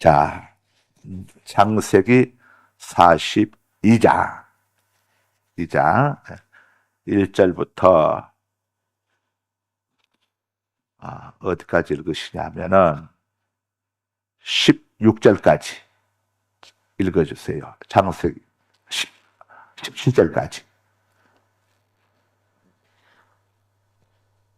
자, 창세기 42장 1절부터 어디까지 읽으시냐면은 16절까지 읽어주세요. 창세기 17절까지.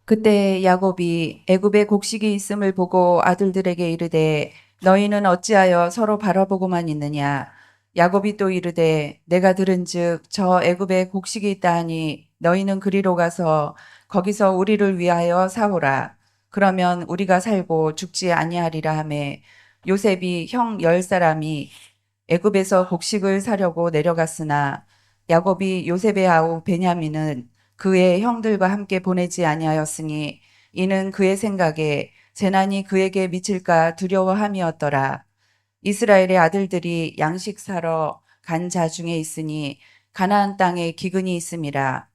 그때 야곱이 애굽에 곡식이 있음을 보고 아들들에게 이르되 너희는 어찌하여 서로 바라보고만 있느냐. 야곱이 또 이르되 내가 들은즉 저 애굽에 곡식이 있다 하니 너희는 그리로 가서 거기서 우리를 위하여 사오라. 그러면 우리가 살고 죽지 아니하리라 하매 요셉이 형 10사람이 애굽에서 곡식을 사려고 내려갔으나 야곱이 요셉의 아우 베냐민은 그의 형들과 함께 보내지 아니하였으니 이는 그의 생각에 재난이 그에게 미칠까 두려워함이었더라. 이스라엘의 아들들이 양식 사러 간 자 중에 있으니 가나안 땅에 기근이 있음이라.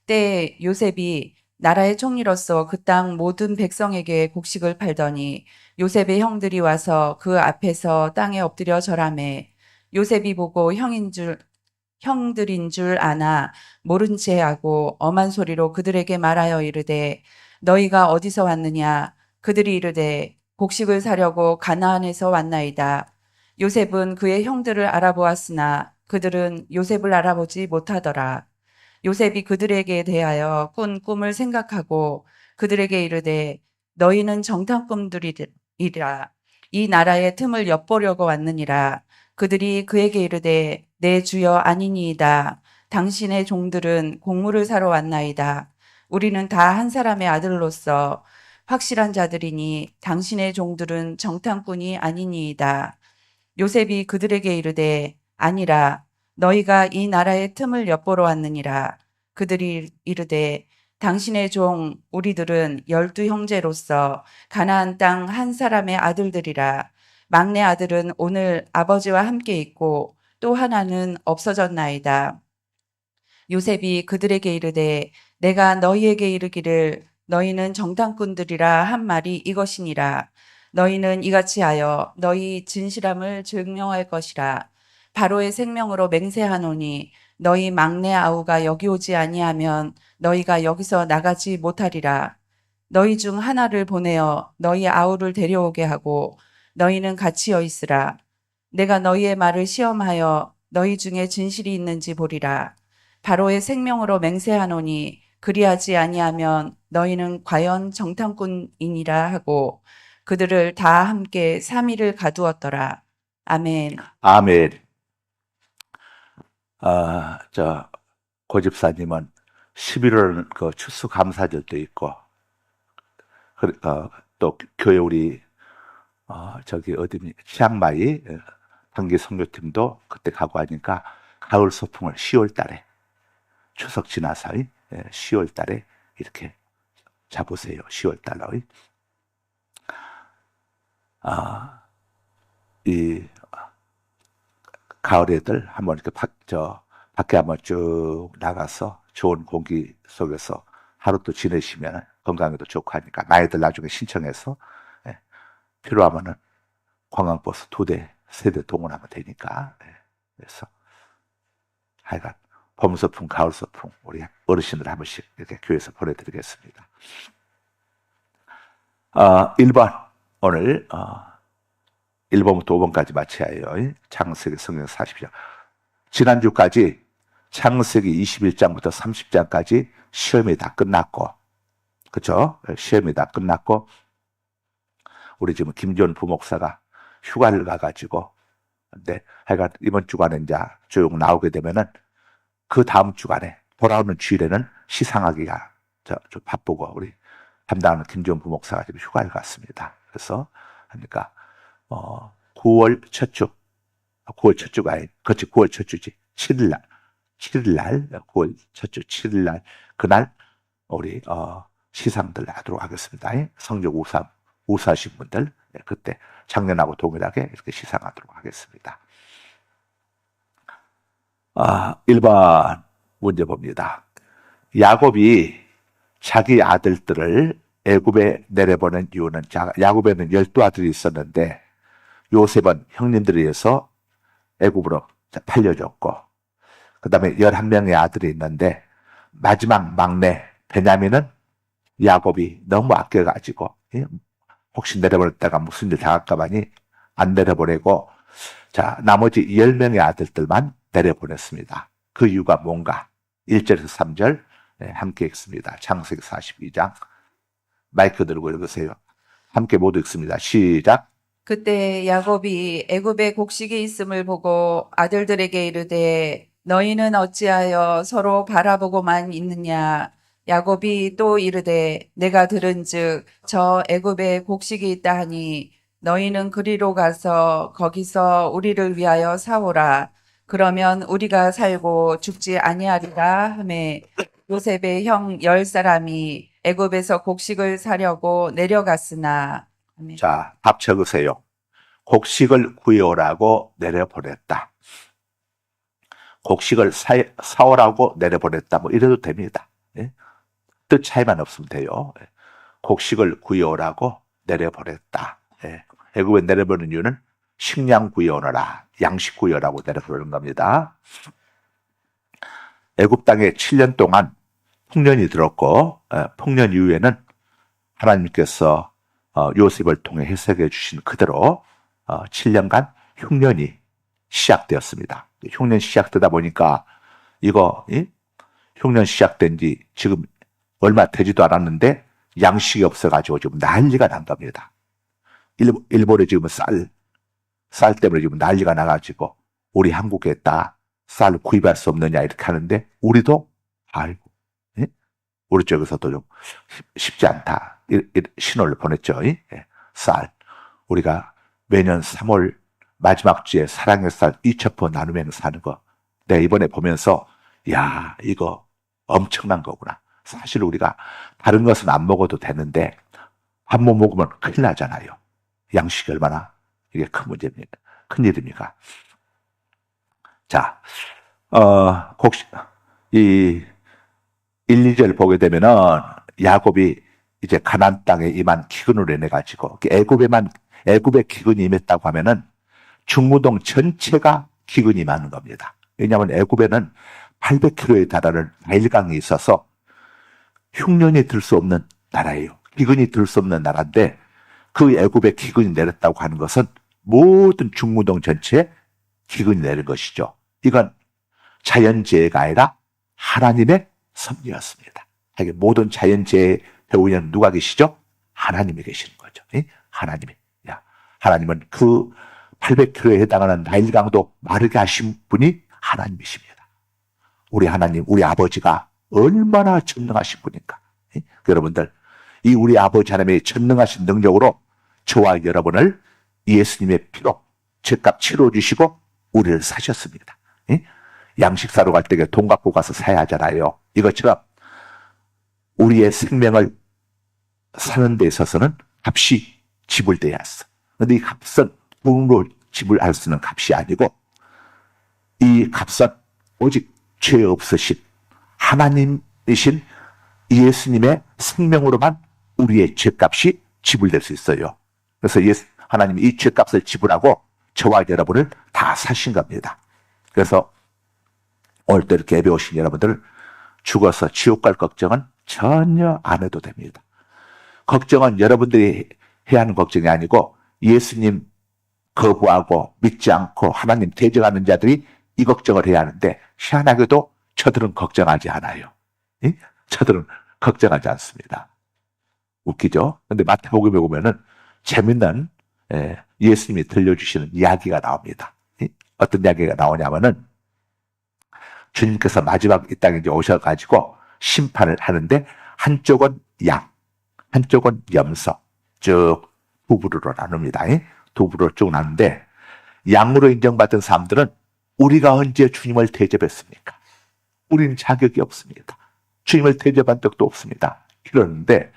때에 요셉이 나라의 총리로서 그 땅 모든 백성에게 곡식을 팔더니 요셉의 형들이 와서 그 앞에서 땅에 엎드려 절하매 요셉이 보고 형들인 줄 아나 모른 채 하고 엄한 소리로 그들에게 말하여 이르되 너희가 어디서 왔느냐. 그들이 이르되 곡식을 사려고 가나안에서 왔나이다. 요셉은 그의 형들을 알아보았으나 그들은 요셉을 알아보지 못하더라. 요셉이 그들에게 대하여 꾼 꿈을 생각하고 그들에게 이르되 너희는 정탐꾼들이라. 이 나라의 틈을 엿보려고 왔느니라. 그들이 그에게 이르되 내 주여 아니니이다. 당신의 종들은 곡물을 사러 왔나이다. 우리는 다 한 사람의 아들로서 확실한 자들이니 당신의 종들은 정탐꾼이 아니니이다. 요셉이 그들에게 이르되 아니라 너희가 이 나라의 틈을 엿보러 왔느니라. 그들이 이르되 당신의 종 우리들은 12형제로서 가나안 땅 한 사람의 아들들이라. 막내 아들은 오늘 아버지와 함께 있고 또 하나는 없어졌나이다. 요셉이 그들에게 이르되 내가 너희에게 이르기를 너희는 정탐꾼들이라 한 말이 이것이니라. 너희는 이같이 하여 너희 진실함을 증명할 것이라. 바로의 생명으로 맹세하노니 너희 막내 아우가 여기 오지 아니하면 너희가 여기서 나가지 못하리라. 너희 중 하나를 보내어 너희 아우를 데려오게 하고 너희는 같이여 있으라. 내가 너희의 말을 시험하여 너희 중에 진실이 있는지 보리라. 바로의 생명으로 맹세하노니 그리하지 아니하면 너희는 과연 정탐꾼이니라 하고 그들을 다 함께 3일을 가두었더라. 아멘. 아멘. 고집사님은 11월 그 추수감사절도 있고, 또 교회 우리, 치앙마이 단기 선교팀도 그때 가고 하니까 가을 소풍을 10월 달에, 추석 지나서 10월 달에 이렇게 잡으세요. 10월 달로. 이 가을 애들 한번 이렇게 밖에 한번 쭉 나가서 좋은 공기 속에서 하루 또 지내시면 건강에도 좋고 하니까 나이들 나중에 신청해서 필요하면은 관광버스 2대, 3대 동원하면 되니까. 그래서 하여간 봄 소풍, 가을 소풍 우리 어르신들 한 번씩 이렇게 교회에서 보내드리겠습니다. 1번 오늘 1번부터 5번까지 마쳐야 해요. 창세기 성경 40장. 지난주까지 창세기 21장부터 30장까지 시험이 다 끝났고, 그렇죠? 시험이 다 끝났고, 우리 지금 김지원 부목사가 휴가를 가가지고, 근데 하여간 이번 주간에 이제 쭉 나오게 되면은 그 다음 주간에 돌아오는 주일에는 시상하기가 좀 바쁘고, 우리 담당하는 김지원 부목사가 지금 휴가를 갔습니다. 그래서 그러니까 9월 첫 주가 아닌, 그렇지, 9월 첫 주지. 7일 날, 9월 첫 주 7일 날, 그날, 우리, 시상들 하도록 하겠습니다. 성적 우수하신 분들, 그때 작년하고 동일하게 이렇게 시상하도록 하겠습니다. 1번 문제 봅니다. 야곱이 자기 아들들을 애굽에 내려보낸 이유는, 야곱에는 12아들이 있었는데, 요셉은 형님들에 의해서 애굽으로 팔려졌고, 그 다음에 11명의 아들이 있는데 마지막 막내 베냐민은 야곱이 너무 아껴가지고 혹시 내려버렸다가 무슨 일 당할까 봐니 안 내려보내고, 자, 나머지 10명의 아들들만 내려보냈습니다. 그 이유가 뭔가? 1절에서 3절 함께 읽습니다. 창세기 42장. 마이크 들고 읽으세요. 함께 모두 읽습니다. 시작. 그때 야곱이 애굽에 곡식이 있음을 보고 아들들에게 이르되 너희는 어찌하여 서로 바라보고만 있느냐. 야곱이 또 이르되 내가 들은즉 저 애굽에 곡식이 있다 하니 너희는 그리로 가서 거기서 우리를 위하여 사오라. 그러면 우리가 살고 죽지 아니하리라 하매 요셉의 형 10사람이 애굽에서 곡식을 사려고 내려갔으나. 아멘. 자, 답 적으세요. 곡식을 구해오라고 내려보냈다. 곡식을 사오라고 내려보냈다. 뭐 이래도 됩니다. 예? 뜻 차이만 없으면 돼요. 예. 곡식을 구해오라고 내려보냈다. 예. 애굽에 내려보낸 이유는 식량 구해오너라, 양식 구해오라고 내려보낸 겁니다. 애굽 땅에 7년 동안 풍년이 들었고, 풍년 이후에는 하나님께서 요셉을 통해 해석해 주신 그대로 7년간 흉년이 시작되었습니다. 흉년 시작되다 보니까 이거 흉년 시작된 지 지금 얼마 되지도 않았는데 양식이 없어가지고 지금 난리가 난 겁니다. 일본에 지금 쌀 때문에 지금 난리가 나가지고 우리 한국에 쌀 구입할 수 없느냐 이렇게 하는데 우리도 아이고 우리 쪽에서도 좀 쉽지 않다 신호를 보냈죠. 쌀 우리가 매년 3월 마지막 주에 사랑의 쌀 2,000포 나누면 사는 거 내가 이번에 보면서 야 이거 엄청난 거구나. 사실 우리가 다른 것은 안 먹어도 되는데 밥 못 먹으면 큰일 나잖아요. 양식이 얼마나 이게 큰 문제입니까? 큰 일입니까? 자, 곡식, 1, 2절 보게 되면은 야곱이 이제 가나안 땅에 임한 기근으로 인해 가지고 애굽에 기근이 임했다고 하면은 중무동 전체가 기근이 임하는 겁니다. 왜냐하면 애굽에는 800km에 달하는 나일강이 있어서 흉년이 들 수 없는 나라예요. 기근이 들 수 없는 나라인데 그 애굽에 기근이 내렸다고 하는 것은 모든 중무동 전체에 기근이 내린 것이죠. 이건 자연재해가 아니라 하나님의 섭리였습니다. 모든 자연재해 배후에는 누가 계시죠? 하나님이 계시는 거죠. 하나님이. 하나님은 그 800km에 해당하는 나일강도 마르게 하신 분이 하나님이십니다. 우리 하나님, 우리 아버지가 얼마나 전능하신 분인가. 여러분들, 이 우리 아버지 하나님의 전능하신 능력으로 저와 여러분을 예수님의 피로 죄값 치러주시고 우리를 사셨습니다. 양식 사러 갈 때 돈 갖고 가서 사야 하잖아요. 이것처럼 우리의 생명을 사는 데 있어서는 값이 지불돼야 했어. 그런데 이 값은 돈으로 지불할 수 있는 값이 아니고 이 값은 오직 죄 없으신 하나님이신 예수님의 생명으로만 우리의 죄값이 지불될 수 있어요. 그래서 하나님이 이 죄값을 지불하고 저와 여러분을 다 사신 겁니다. 그래서 오늘 또 이렇게 예배 오신 여러분들 죽어서 지옥 갈 걱정은 전혀 안 해도 됩니다. 걱정은 여러분들이 해야 하는 걱정이 아니고 예수님 거부하고 믿지 않고 하나님 대적하는 자들이 이 걱정을 해야 하는데 희한하게도 저들은 걱정하지 않아요. 저들은 걱정하지 않습니다. 웃기죠? 근데 마태복음에 보면은 재밌는 예수님이 들려주시는 이야기가 나옵니다. 어떤 이야기가 나오냐면은 주님께서 마지막 이 땅에 이제 오셔가지고 심판을 하는데 한쪽은 양, 한쪽은 염소 쭉 두 부류로 나눕니다. 두 부류로 쭉 나누는데 양으로 인정받은 사람들은 우리가 언제 주님을 대접했습니까? 우리는 자격이 없습니다. 주님을 대접한 적도 없습니다. 그러는데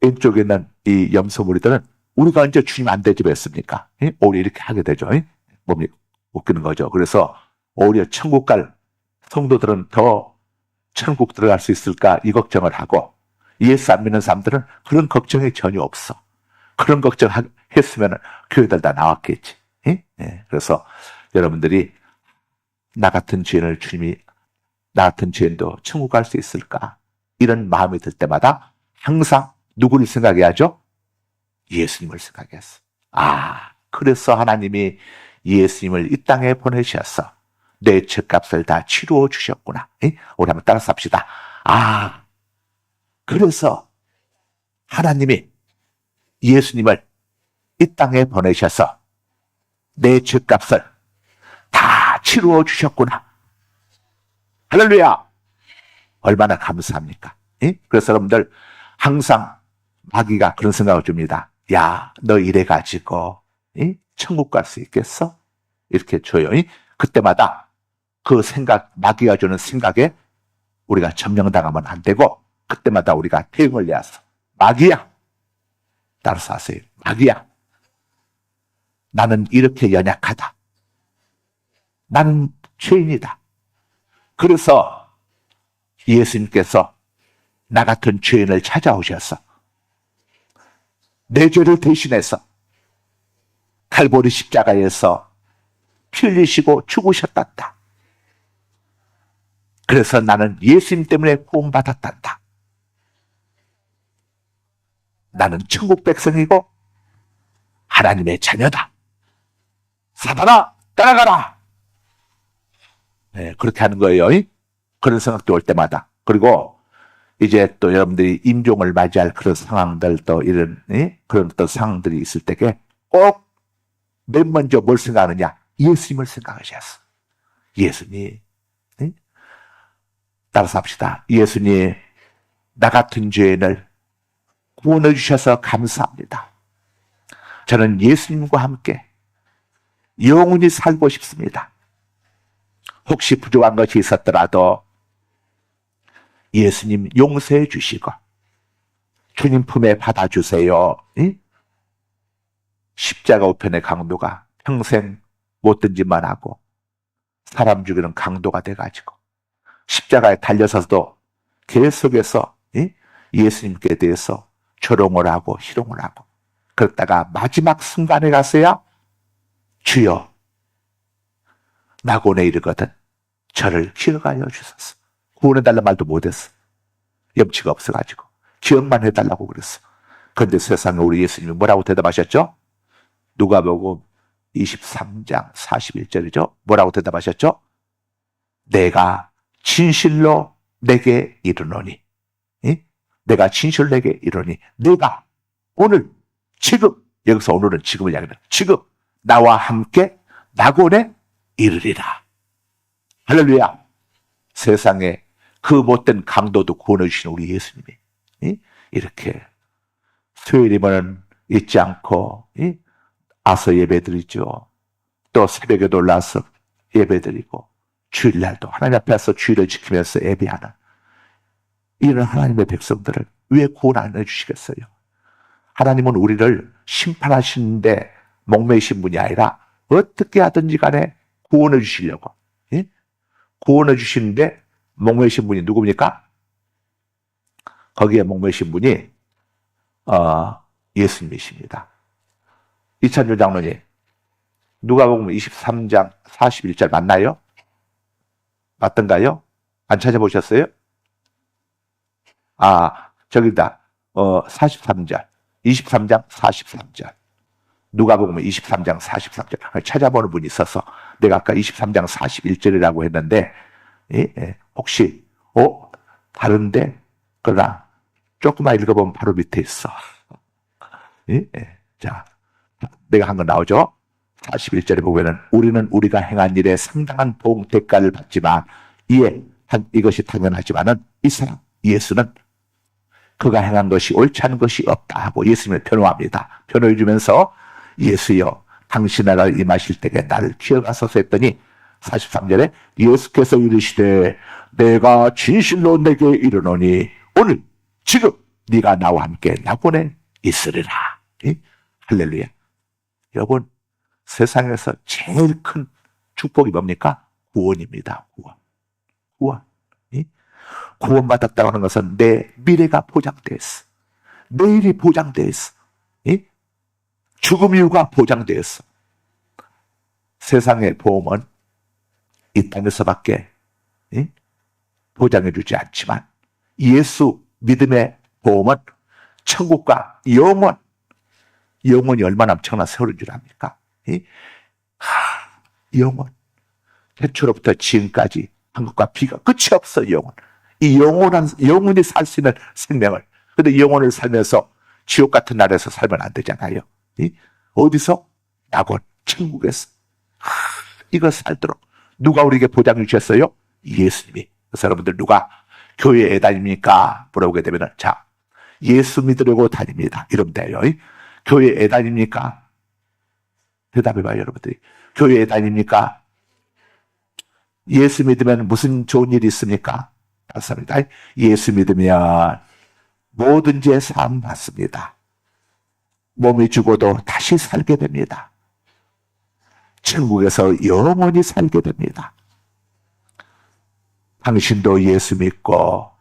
왼쪽에 있는 이 염소 무리들은 우리가 언제 주님 안 대접했습니까? 오히려 이렇게 하게 되죠. 몸이 웃기는 거죠. 그래서 오히려 천국 갈 성도들은 더 천국 들어갈 수 있을까 이 걱정을 하고 예수 안 믿는 사람들은 그런 걱정이 전혀 없어. 그런 걱정 했으면 교회들 다 나왔겠지. 예? 예. 그래서 여러분들이 나 같은 죄인도 천국 갈 수 있을까? 이런 마음이 들 때마다 항상 누구를 생각해야죠? 예수님을 생각했어. 그래서 하나님이 예수님을 이 땅에 보내셔서 내 죄값을 다 치루어 주셨구나. 예? 우리 한번 따라서 합시다. 그래서 하나님이 예수님을 이 땅에 보내셔서 내 죄값을 다 치루어 주셨구나. 할렐루야! 얼마나 감사합니까? 예? 그래서 여러분들 항상 마귀가 그런 생각을 줍니다. 야, 너 이래가지고 천국 갈 수 있겠어? 이렇게 줘요. 그때마다 그 생각, 마귀가 주는 생각에 우리가 점령당하면 안 되고 그때마다 우리가 대응을 해서 마귀야! 따라서 하세요. 마귀야! 나는 이렇게 연약하다. 나는 죄인이다. 그래서 예수님께서 나 같은 죄인을 찾아오셔서 내 죄를 대신해서 칼보리 십자가에서 피 흘리시고 죽으셨단다. 그래서 나는 예수님 때문에 구원받았단다. 나는 천국 백성이고 하나님의 자녀다. 사단아, 따라가라. 네, 그렇게 하는 거예요. 그런 생각도 올 때마다. 그리고 이제 또 여러분들이 임종을 맞이할 그런 상황들 또 이런 그런 또 상황들이 있을 때에 꼭 맨 먼저 뭘 생각하느냐? 예수님을 생각하셨어. 예수님. 따라서 합시다. 예수님, 나 같은 죄인을 구원해 주셔서 감사합니다. 저는 예수님과 함께 영원히 살고 싶습니다. 혹시 부족한 것이 있었더라도 예수님 용서해 주시고 주님 품에 받아주세요. 십자가 우편의 강도가 평생 못 든지만 하고 사람 죽이는 강도가 돼가지고 십자가에 달려서도 계속해서 예수님께 대해서 조롱을 하고 희롱을 하고 그러다가 마지막 순간에 가서야 주여 낙원에 이르거든 저를 기억하여 주소서. 구원해달라는 말도 못했어. 염치가 없어가지고 기억만 해달라고 그랬어. 그런데 세상에 우리 예수님이 뭐라고 대답하셨죠? 누가복음 23장 41절이죠. 뭐라고 대답하셨죠? 내가 진실로 내게 이르노니 내가 진실로 내게 이르노니 내가 오늘 지금 여기서 오늘은 지금을 이야기하는 지금 나와 함께 낙원에 이르리라. 할렐루야. 세상에 그 못된 강도도 구원해 주신 우리 예수님이 이렇게 수요일이면 잊지 않고 아서 예배드리죠. 또 새벽에도 올라서 예배드리고 주일날도 하나님 앞에서 주일을 지키면서 예배하는 이런 하나님의 백성들을 왜 구원 안 해주시겠어요? 하나님은 우리를 심판하시는데 목매이신 분이 아니라 어떻게 하든지 간에 구원해 주시려고 구원해 주시는데 목매이신 분이 누굽니까? 거기에 목매이신 분이 예수님이십니다. 이찬주 장로님, 누가복음 23장 41절 맞나요? 맞던가요? 안 찾아보셨어요? 저기다. 43절. 23장 43절. 누가복음 23장 43절. 찾아보는 분이 있어서 내가 아까 23장 41절이라고 했는데 혹시 다른데? 그러나 조금만 읽어보면 바로 밑에 있어. 자, 내가 한 거 나오죠? 41절에 보면은 우리는 우리가 행한 일에 상당한 보응 대가를 받지만 이것이 당연하지만은 이 사람 예수는 그가 행한 것이 옳지 않은 것이 없다 하고 예수님을 변호합니다. 변호해 주면서 예수여 당신 나라 임하실 때에 나를 기억하소서 했더니 43절에 예수께서 이르시되 내가 진실로 내게 이르노니 오늘 지금 네가 나와 함께 낙원에 있으리라. 할렐루야. 여러분 세상에서 제일 큰 축복이 뭡니까? 구원입니다. 구원. 구원받았다고 하는 것은 내 미래가 보장되어 있어. 내일이 보장되어 있어. 죽음 이유가 보장되었어. 세상의 보험은 이 땅에서밖에 보장해주지 않지만 예수 믿음의 보험은 천국과 영원이 얼마나 엄청난 세월인 줄 압니까? 영원. 태초로부터 지금까지 한국과 비가 끝이 없어. 이 영원히 살 수 있는 생명을. 근데 영혼을 살면서 지옥 같은 나라에서 살면 안 되잖아요. 어디서? 낙원, 천국에서. 이거 살도록 누가 우리에게 보장해 주셨어요? 예수님이. 그래서 여러분들 누가 교회에 다닙니까? 물어보게 되면 자, 예수 믿으려고 다닙니다. 이러면 돼요. 교회에 다닙니까? 대답해봐요, 여러분들이. 교회에 다닙니까? 예수 믿으면 무슨 좋은 일이 있습니까? 감사합니다. 예수 믿으면 뭐든지 사함 받습니다. 몸이 죽어도 다시 살게 됩니다. 천국에서 영원히 살게 됩니다. 당신도 예수 믿고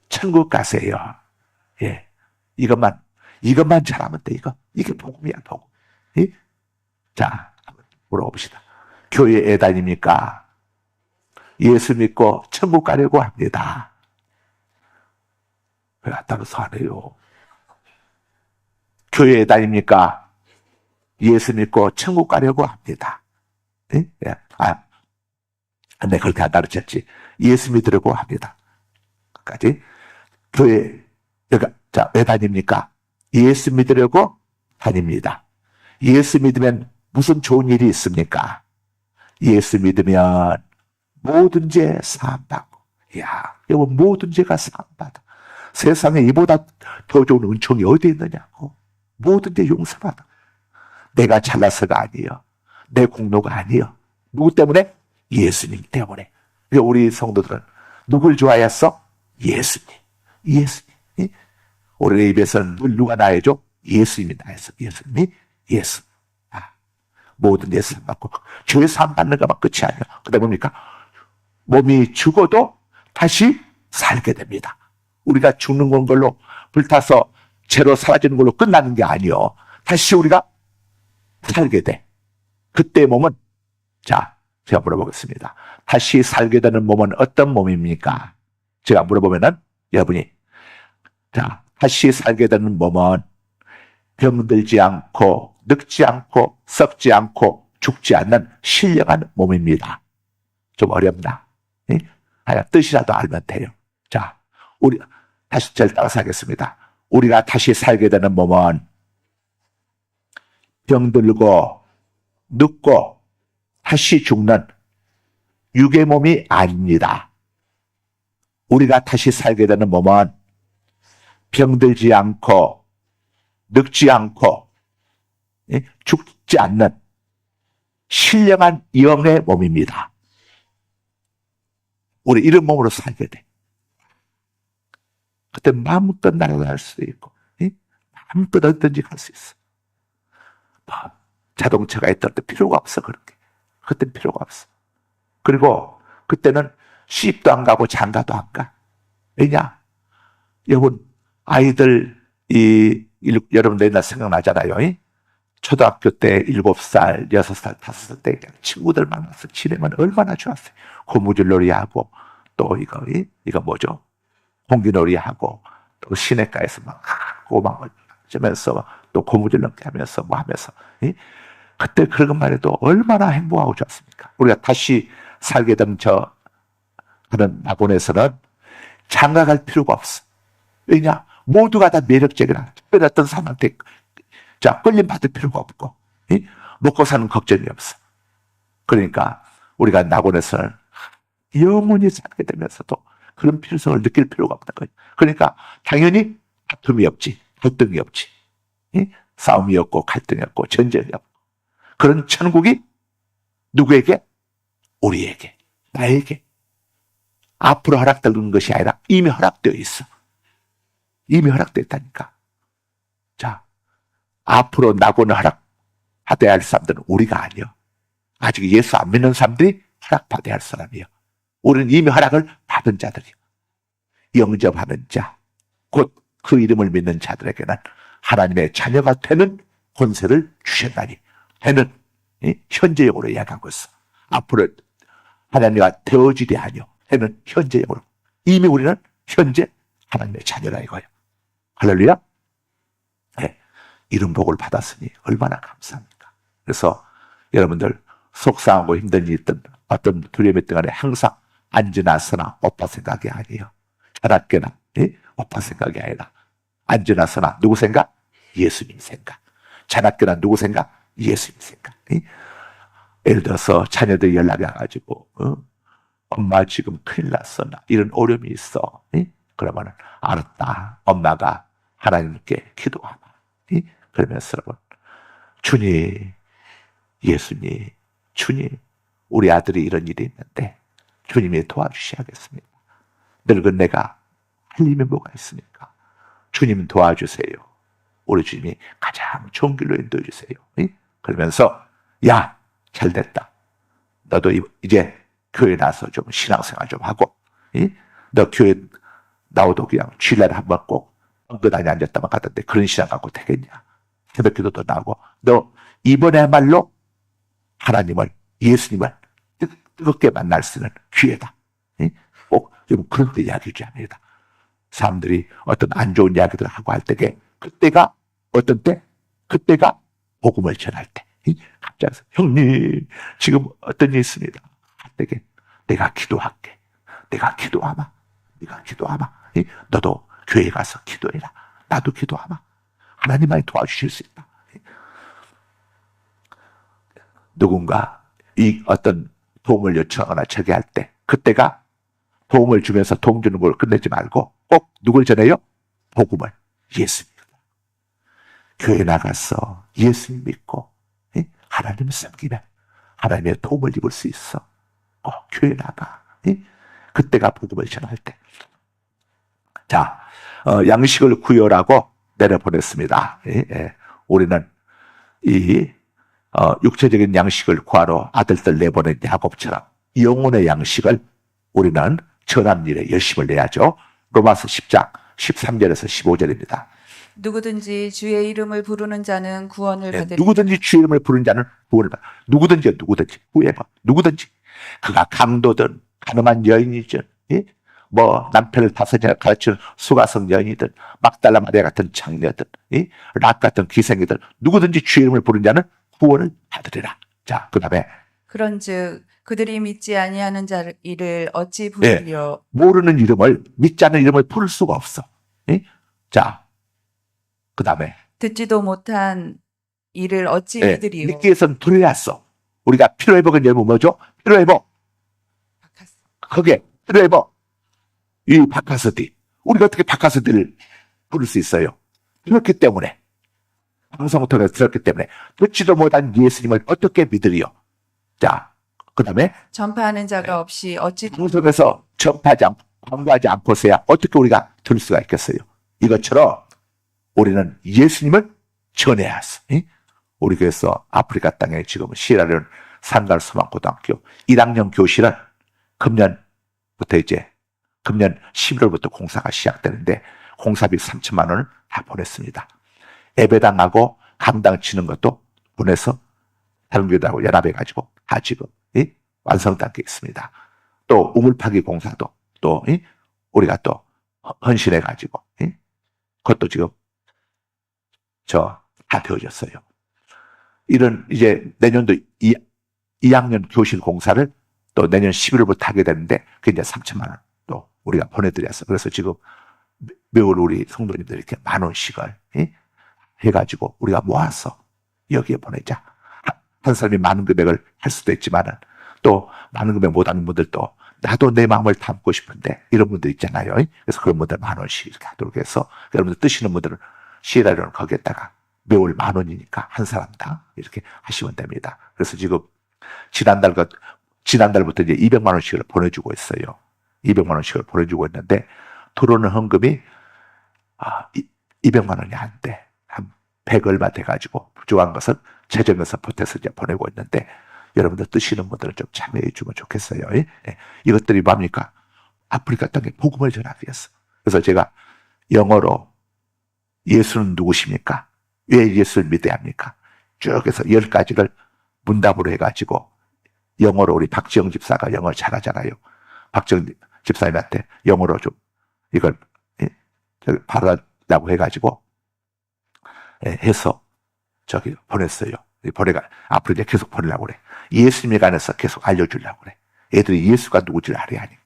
천국 가세요. 예, 이것만 잘하면 돼. 이게 복음이야, 복음. 예? 자, 한번 물어봅시다. 교회에 다닙니까? 예수 믿고 천국 가려고 합니다. 왜 안 따라서 안 해요? 교회에 다닙니까? 예수 믿고 천국 가려고 합니다. 예? 네, 그렇게 안 가르쳤지. 예수 믿으려고 합니다. 끝까지. 교회, 자, 왜 다닙니까? 예수 믿으려고 다닙니다. 예수 믿으면 무슨 좋은 일이 있습니까? 예수 믿으면 모든 죄 사함받고. 이야, 여러분, 모든 죄가 사함받아. 세상에 이보다 더 좋은 은총이 어디 있느냐고. 모든 죄 용서받아. 내가 잘나서가 아니에요. 내 공로가 아니에요. 누구 때문에? 예수님 때문에. 우리 성도들은 누굴 좋아했어? 예수님. 우리 입에서는 늘 누가 나해줘? 예수님이 나해서. 예수님이 예수. 모든 죄 사함받고. 죄 사함받는 것만 끝이 아니야. 그 다음에 뭡니까? 몸이 죽어도 다시 살게 됩니다. 우리가 죽는 건 걸로 불타서 죄로 사라지는 걸로 끝나는 게 아니요. 다시 우리가 살게 돼. 그때 몸은, 자, 제가 물어보겠습니다. 다시 살게 되는 몸은 어떤 몸입니까? 제가 물어보면은 여러분이, 자, 다시 살게 되는 몸은 병들지 않고 늙지 않고 썩지 않고 죽지 않는 신령한 몸입니다. 좀 어렵나? 뜻이라도 알면 돼요. 자, 우리 다시 절 따라서 하겠습니다. 우리가 다시 살게 되는 몸은 병들고 늙고 다시 죽는 육의 몸이 아닙니다. 우리가 다시 살게 되는 몸은 병들지 않고 늙지 않고 죽지 않는 신령한 영의 몸입니다. 우리 이런 몸으로 살게 돼. 그때 마음껏 날아갈 수도 있고, 마음껏 어디든지 갈 수 있어. 자동차가 있던 때 필요가 없어, 그런 게. 그때는 필요가 없어. 그리고 그때는 시집도 안 가고 장가도 안 가. 왜냐? 여러분, 아이들, 여러분 옛날 생각나잖아요. 초등학교 때 7살, 6살, 5살 때 친구들 만나서 지내면 얼마나 좋았어요. 고무줄놀이하고 또 이거 뭐죠? 공기놀이하고 또 시내가에서 막 고막 하면서 또 고무줄 넘게 하면서 뭐 하면서 그때 그런 것만 해도 얼마나 행복하고 좋았습니까? 우리가 다시 살게 된 하는 낙원에서는 장가갈 필요가 없어. 왜냐? 모두가 다 매력적이라. 특별히 어떤 사람한테 끌림 받을 필요가 없고 먹고 사는 걱정이 없어. 그러니까 우리가 낙원에서는 영원히 살게 되면서도 그런 필요성을 느낄 필요가 없는 거예요. 그러니까 당연히 다툼이 없지, 갈등이 없지, 싸움이 없고 갈등이 없고 전쟁이 없고 그런 천국이 누구에게? 우리에게, 나에게. 앞으로 허락되는 것이 아니라 이미 허락되어 있어. 이미 허락되어 있다니까. 자, 앞으로 낙원을 허락받아야 할 사람들은 우리가 아니요. 아직 예수 안 믿는 사람들이 허락받아야 할 사람이요. 우리는 이미 허락을 받은 자들이요. 영접하는 자, 곧 그 이름을 믿는 자들에게는 하나님의 자녀가 되는 권세를 주셨나니. 해는 현재형으로 이야기하고 있어. 앞으로 하나님과 되어지리 하뇨. 해는 현재형으로. 이미 우리는 현재 하나님의 자녀라 이거예요. 할렐루야. 네. 이런 복을 받았으니 얼마나 감사합니까. 그래서 여러분들 속상하고 힘든 일이 있든 어떤 두려움이 있든 간에 항상 앉으나 서나 오빠 생각이 아니에요. 자나깨나 오빠 생각이 아니라 앉으나 서나 누구 생각? 예수님 생각. 자나깨나 누구 생각? 예수님 생각. 예를 들어서 자녀들이 연락이 와가지고 엄마 지금 큰일 났어. 나 이런 어려움이 있어. 그러면 알았다. 엄마가 하나님께 기도하마. 그러면서 여러분 주님, 예수님, 주님, 우리 아들이 이런 일이 있는데 주님이 도와주셔야겠습니다. 늙은 내가 할 일이 뭐가 있습니까? 주님 도와주세요. 우리 주님이 가장 좋은 길로 인도해 주세요. 그러면서 야, 잘됐다. 너도 이제 교회 나서 좀 신앙생활 좀 하고 너 교회 나오도 그냥 주일날에 한번 꼭 엉긋하니 앉았다만 가던데 그런 신앙 갖고 되겠냐. 새벽 기도도 나오고 너 이번에야말로 하나님을, 예수님을 뜨겁게 만날 수 있는 기회다. 꼭 좀 그런 때 이야기 주합니다. 사람들이 어떤 안 좋은 이야기들을 하고 할 때에 그때가 어떤 때? 그때가 복음을 전할 때. 갑자기 형님 지금 어떤 일이 있습니다. 할 때에 내가 기도할게. 내가 기도하마. 네가 기도하마. 너도 교회 가서 기도해라. 나도 기도하마. 하나님만이 도와주실 수 있다. 누군가 이 어떤 도움을 요청하거나 저기 할 때 그때가 도움을 주면서 도움 주는 걸 끝내지 말고 꼭 누굴 전해요? 복음을. 예수님. 교회 나가서 예수님 믿고 하나님을 섬기면 하나님의 도움을 입을 수 있어. 꼭 교회 나가. 그때가 복음을 전할 때. 자, 양식을 구별하고 내려보냈습니다. 우리는 이 육체적인 양식을 구하러 아들들 내보낸 야곱처럼 영혼의 양식을 우리는 전하는 일에 열심을 내야죠. 로마서 10장 13절에서 15절입니다. 누구든지 주의 이름을 부르는 자는 구원을 받으리라. 누구든지 주의 이름을 부르는 자는 구원을 받아. 누구든지 후회봐. 누구든지 그가 강도든 가늠한 여인이든 뭐 남편을 다스려 가르치는 수가성 여인이든 막달라 마리아 같은 장녀든 락 같은 기생이든 누구든지 주의 이름을 부르는 자는 구원을 받으리라. 자, 그 다음에 그런즉 그들이 믿지 아니하는 자를 이를 어찌 부르리요. 모르는 이름을, 믿지 않는 이름을 부를 수가 없어. 자, 그 다음에 듣지도 못한 이를 어찌 믿으리요. 믿기 위해서는 두려웠어. 우리가 피로회복은 열면 뭐죠? 피로회복. 그게 피로회복. 이 바카스디. 우리가 어떻게 바카스디를 부를 수 있어요? 그렇기 때문에. 방송을 통해서 들었기 때문에 듣지도 못한 예수님을 어떻게 믿으리요? 자, 그 다음에 전파하는 자가 없이 어찌 방송에서 전파하지 않고 광고하지 않고서야 어떻게 우리가 들을 수가 있겠어요? 이것처럼 우리는 예수님을 전해야 했어. 우리 교회에서 아프리카 땅에 지금 시에라레온 산갈 소망고등학교 1학년 교실은 금년 11월부터 공사가 시작되는데 공사비 3천만 원을 다 보냈습니다. 예배당하고 강당 치는 것도 보내서 다른 교회들하고 연합해가지고 다 지금 완성 단계에 있습니다. 또 우물파기 공사도 또 우리가 또 헌신해가지고 그것도 지금 다 되어졌어요. 이런 이제 내년도 2학년 교실 공사를 또 내년 11월부터 하게 되는데 그게 이제 3천만 원 또 우리가 보내드렸어. 그래서 지금 매월 우리 성도님들 이렇게 10,000원씩을 해가지고 우리가 모아서 여기에 보내자. 한 사람이 많은 금액을 할 수도 있지만은 또 많은 금액 못하는 분들도 나도 내 마음을 담고 싶은데 이런 분들 있잖아요. 그래서 그런 분들 10,000원씩 이렇게 하도록 해서 여러분들 뜨시는 분들은 시에라레온 거기에다가 매월 10,000원이니까 한 사람당 이렇게 하시면 됩니다. 그래서 지금 지난달부터 이제 200만 원씩을 보내주고 있어요. 200만 원씩을 보내주고 있는데 들어오는 헌금이 200만 원이 안 돼. 한 100 얼마 돼가지고 부족한 것은 재정에서 보태서 이제 보내고 있는데 여러분들 뜨시는 분들은 좀 참여해 주면 좋겠어요. 이것들이 뭡니까? 아프리카 땅에 복음을 전하기 위해서. 그래서 제가 영어로 예수는 누구십니까? 왜 예수를 믿어야 합니까? 쭉 해서 10가지를 문답으로 해가지고 영어로 우리 박지영 집사가 영어를 잘하잖아요. 박지영 집사님한테 영어로 좀 이걸 바라라고 해가지고 해서 저기 보냈어요. 보내가 앞으로 이제 계속 보내려고 그래. 예수님에 관해서 계속 알려주려고 그래. 애들이 예수가 누구지를 알아야 하니까.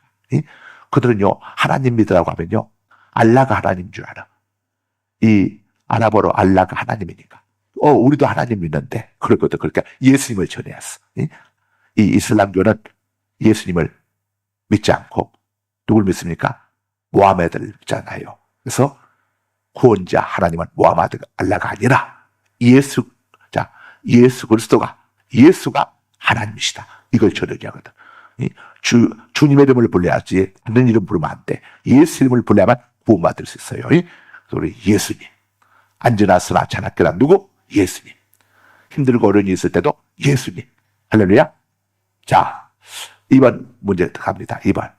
그들은요 하나님 믿으라고 하면요 알라가 하나님인 줄 알아. 이 아랍어로 알라가 하나님이니까. 우리도 하나님 믿는데 그렇거든. 그러니까 예수님을 전해왔어. 이 이슬람교는 예수님을 믿지 않고 누굴 믿습니까? 모하메드를 믿잖아요. 그래서 구원자 하나님은 모하메드 알라가 아니라 예수 그리스도가 예수가 하나님이시다. 이걸 전하게 하거든. 주님의 이름을 불러야지 다른 이름 부르면 안 돼. 예수 이름을 불러야만 구원받을 수 있어요. 그래서 우리 예수님. 안전하 쓰나 자나깨나 누구? 예수님. 힘들고 어려움이 있을 때도 예수님. 할렐루야. 자, 2번 문제 갑니다. 2번.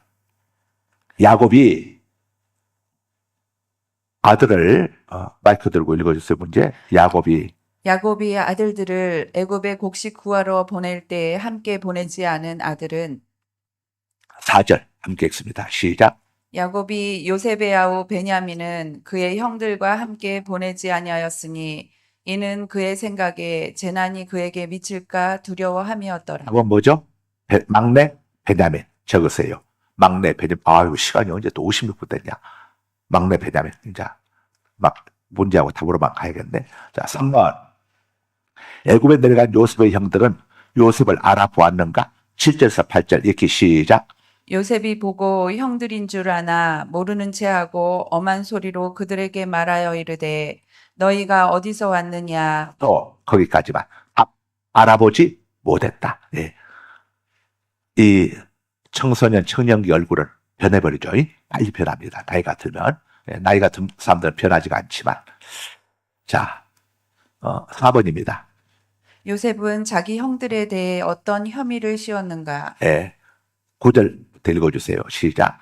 야곱이 아들을 마이크 들고 읽어주세요. 문제. 야곱이 아들들을 애굽에 곡식 구하러 보낼 때에 함께 보내지 않은 아들은 4절 함께 읽습니다. 시작. 야곱이 요셉의 아우 베냐민은 그의 형들과 함께 보내지 아니하였으니 이는 그의 생각에 재난이 그에게 미칠까 두려워함이었더라. 한번 뭐죠? 막내 베냐민 적으세요. 막내 베냐민. 아유 시간이 언제 또 56분 됐냐. 막내 베냐민. 자, 막 문제하고 답으로만 가야겠네. 자, 3번. 애굽에 내려간 요셉의 형들은 요셉을 알아보았는가? 7절에서 8절 이렇게 시작. 요셉이 보고 형들인 줄 아나 모르는 체하고 엄한 소리로 그들에게 말하여 이르되 너희가 어디서 왔느냐. 또 거기까지만. 알아보지 못했다. 예. 이 청소년 청년기 얼굴을 변해버리죠. 빨리 변합니다. 나이가 들면. 나이가 든 사람들은 변하지가 않지만. 자, 4번입니다. 요셉은 자기 형들에 대해 어떤 혐의를 씌웠는가. 9절 읽어주세요. 시작.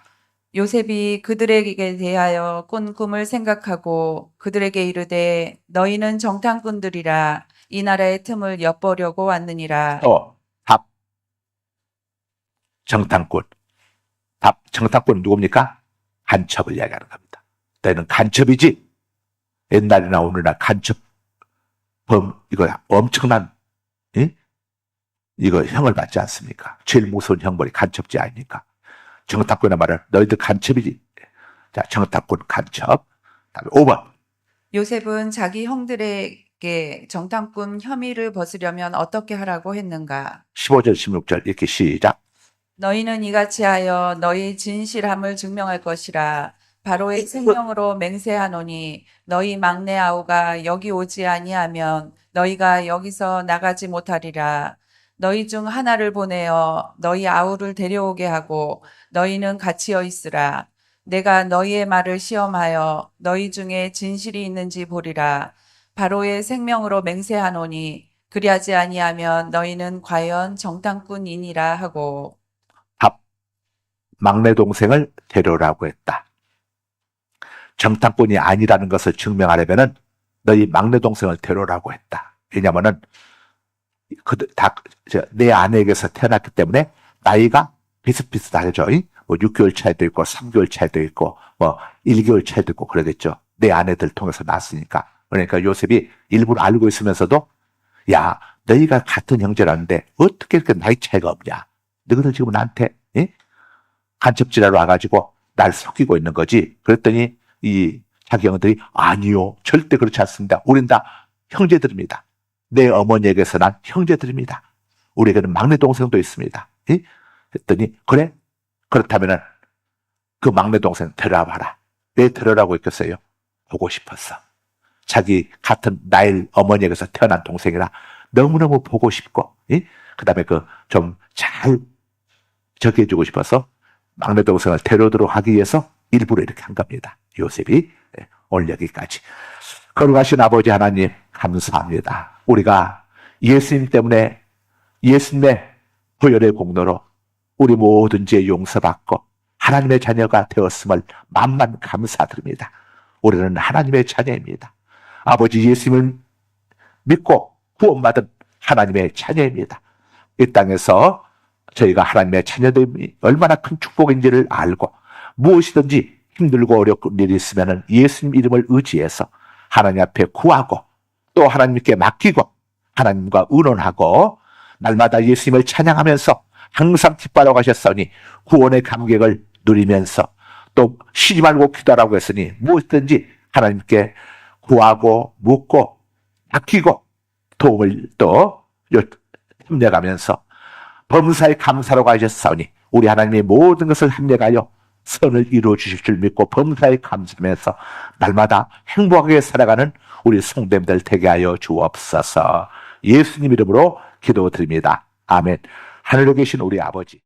요셉이 그들에게 대하여 꾼 꿈을 생각하고 그들에게 이르되 너희는 정탐꾼들이라 이 나라의 틈을 엿보려고 왔느니라. 답. 정탐꾼. 정탐꾼은 누굽니까? 간첩을 이야기하는 겁니다. 너희는 간첩이지? 옛날이나 오늘날 간첩범, 이거 엄청난, 이거 형을 받지 않습니까? 제일 무서운 형벌이 간첩죄 아닙니까? 정탐꾼의 말은 너희들 간첩이지? 자, 정탐꾼, 간첩. 다음에 5번. 요셉은 자기 형들에게 정탐꾼 혐의를 벗으려면 어떻게 하라고 했는가? 15절, 16절 이렇게 시작. 너희는 이같이 하여 너희 진실함을 증명할 것이라. 바로의 생명으로 맹세하노니 너희 막내 아우가 여기 오지 아니하면 너희가 여기서 나가지 못하리라. 너희 중 하나를 보내어 너희 아우를 데려오게 하고 너희는 갇히어 있으라. 내가 너희의 말을 시험하여 너희 중에 진실이 있는지 보리라. 바로의 생명으로 맹세하노니 그리하지 아니하면 너희는 과연 정탐꾼이니라 하고. 답. 막내 동생을 데려오라고 했다. 정탐꾼이 아니라는 것을 증명하려면은 너희 막내 동생을 데려오라고 했다. 왜냐면은 내 아내에게서 태어났기 때문에 나이가 비슷비슷하죠. 뭐 6개월 차이도 있고 3개월 차이도 있고 뭐 1개월 차이도 있고 그러겠죠. 내 아내들 통해서 낳았으니까. 그러니까 요셉이 일부러 알고 있으면서도 야 너희가 같은 형제라는데 어떻게 이렇게 나이 차이가 없냐. 너희들 지금 나한테 간첩질하러 와가지고 날 속이고 있는 거지. 그랬더니 이 자기 형들이 아니요 절대 그렇지 않습니다. 우린 다 형제들입니다. 내 어머니에게서 난 형제들입니다. 우리에게는 막내 동생도 있습니다. 했더니 그래? 그렇다면은 그 막내 동생 데려와봐라. 왜 데려라고 했겠어요? 보고 싶었어. 자기 같은 나이 어머니에게서 태어난 동생이라 너무너무 보고 싶고 그 다음에 좀 잘 저기 해주고 싶어서 막내 동생을 데려오도록 하기 위해서 일부러 이렇게 한 겁니다. 요셉이. 오늘 여기까지. 거룩하신 아버지 하나님 감사합니다. 우리가 예수님 때문에 예수님의 보혈의 공로로 우리 모든 죄 용서받고 하나님의 자녀가 되었음을 만만 감사드립니다. 우리는 하나님의 자녀입니다. 아버지 예수님을 믿고 구원받은 하나님의 자녀입니다. 이 땅에서 저희가 하나님의 자녀됨이 얼마나 큰 축복인지를 알고 무엇이든지 힘들고 어렵고 일이 있으면 예수님 이름을 의지해서 하나님 앞에 구하고 또 하나님께 맡기고 하나님과 의논하고 날마다 예수님을 찬양하면서 항상 기뻐하러 가셨으니 구원의 감격을 누리면서 또 쉬지 말고 기도하라고 했으니 무엇이든지 하나님께 구하고 묻고 맡기고 도움을 또 협력하면서 범사에 감사로 가셨사오니 우리 하나님의 모든 것을 협력하여 선을 이루어 주실 줄 믿고 범사에 감사하면서 날마다 행복하게 살아가는 우리 성도님들 되게 하여 주옵소서. 예수님 이름으로 기도드립니다. 아멘. 하늘에 계신 우리 아버지,